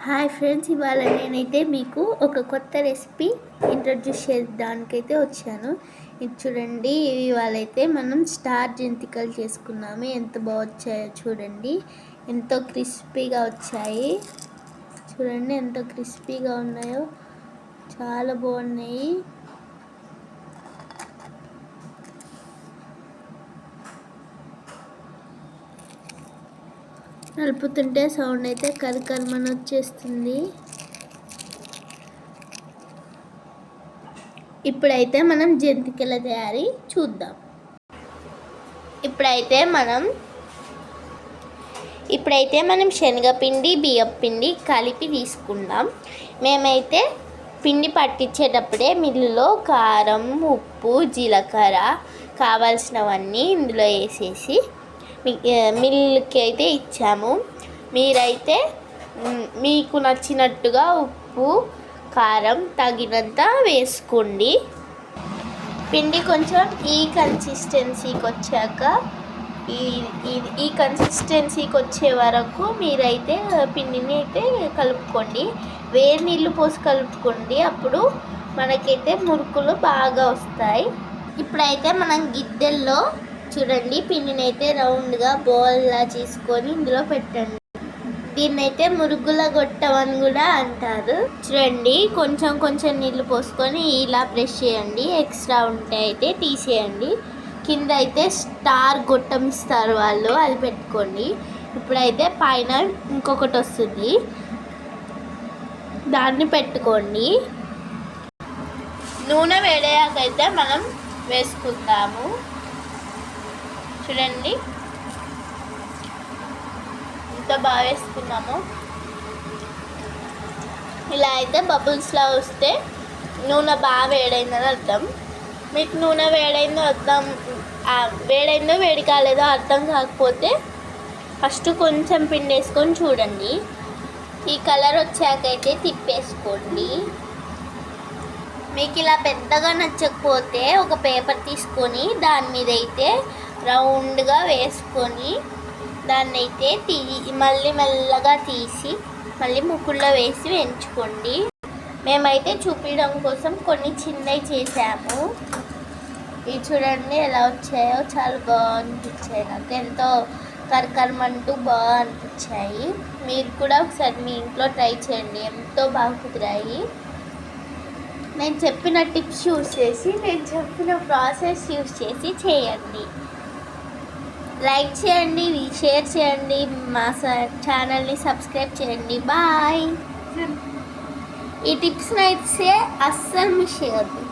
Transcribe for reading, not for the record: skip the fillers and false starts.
Hi friends, ఇవాళ నేనైతే మీకు ఒక కొత్త రెసిపీ ఇంట్రడ్యూస్ చేయడానికైతే వచ్చాను. ఇది చూడండి, ఇవాళ అయితే మనం స్టార్ జంతికలు చేసుకున్నాము. ఎంత బాగా వచ్చాయో చూడండి, ఎంతో క్రిస్పీగా వచ్చాయి. చూడండి ఎంత క్రిస్పీగా ఉన్నాయో, చాలా బాగున్నాయి. నలుపుతుంటే సౌండ్ అయితే కరకరమని వచ్చేస్తుంది. ఇప్పుడైతే మనం జంతికల తయారీ చూద్దాం. ఇప్పుడైతే మనం శనగపిండి బియ్యపిండి కలిపి తీసుకుందాం. మేమైతే పిండి పట్టించేటప్పుడే మిల్లులో కారం, ఉప్పు, జీలకర్ర కావాల్సినవన్నీ ఇందులో వేసేసి మిల్లుకి అయితే ఇచ్చాము. మీరైతే మీకు నచ్చినట్టుగా ఉప్పు, కారం తగినంత వేసుకోండి. పిండి కొంచెం ఈ కన్సిస్టెన్సీకి వచ్చాక ఈ కన్సిస్టెన్సీకి వచ్చే వరకు మీరైతే పిండిని అయితే కలుపుకోండి. వేడి నీళ్ళు పోసి కలుపుకోండి, అప్పుడు మనకైతే మురుకులు బాగా వస్తాయి. ఇప్పుడైతే మనం గిద్దెల్లో చూడండి పిండిని అయితే రౌండ్గా బౌల్లా చేసుకొని ఇందులో పెట్టండి. దీన్నైతే మురుగుల గొట్టం అని కూడా అంటారు. చూడండి, కొంచెం కొంచెం నీళ్ళు పోసుకొని ఇలా ప్రెస్ చేయండి. ఎక్స్ట్రా ఉంటే అయితే తీసేయండి. కింద అయితే స్టార్ గొట్టం ఇస్తారు వాళ్ళు, అది పెట్టుకోండి. ఇప్పుడైతే పైన ఇంకొకటి వస్తుంది, దాన్ని పెట్టుకోండి. నూనె వేడయ్యాకైతే మనం వేసుకుందాము. చూడండి ఎంత బాగా వేసుకున్నాము. ఇలా అయితే బబుల్స్లా వస్తే నూనె బాగా వేడైందని అర్థం. మీకు నూనె వేడైందో వేడి కాలేదో అర్థం కాకపోతే ఫస్ట్ కొంచెం పిండి వేసుకొని చూడండి. ఈ కలర్ వచ్చాకైతే తిప్పేసుకోండి. మీకు ఇలా పెద్దగా నచ్చకపోతే ఒక పేపర్ తీసుకొని దాని మీద అయితే రౌండ్గా వేసుకొని దాన్ని అయితే మళ్ళీ మెల్లగా తీసి మళ్ళీ ముక్కుల్లో వేసి వేయించుకోండి. మేమైతే చూపించడం కోసం కొన్ని చిన్నవి చేసాము. ఇవి చూడండి ఎలా వచ్చాయో, చాలా బాగా అనిపించాయి. నాకు ఎంతో కరకరమంటూ బాగా అనిపించాయి. మీరు కూడా ఒకసారి మీ ఇంట్లో ట్రై చేయండి, ఎంతో బాగా కుదిరాయి. నేను చెప్పిన టిప్స్ యూజ్ చేసి, నేను చెప్పిన ప్రాసెస్ యూజ్ చేసి చేయండి. లైక్ చేయండి, షేర్ చేయండి, మా ఛానల్ని సబ్స్క్రైబ్ చేయండి. బాయ్. ఈ టిప్స్ని అయితే అస్సలు మిస్ చేయొద్దు.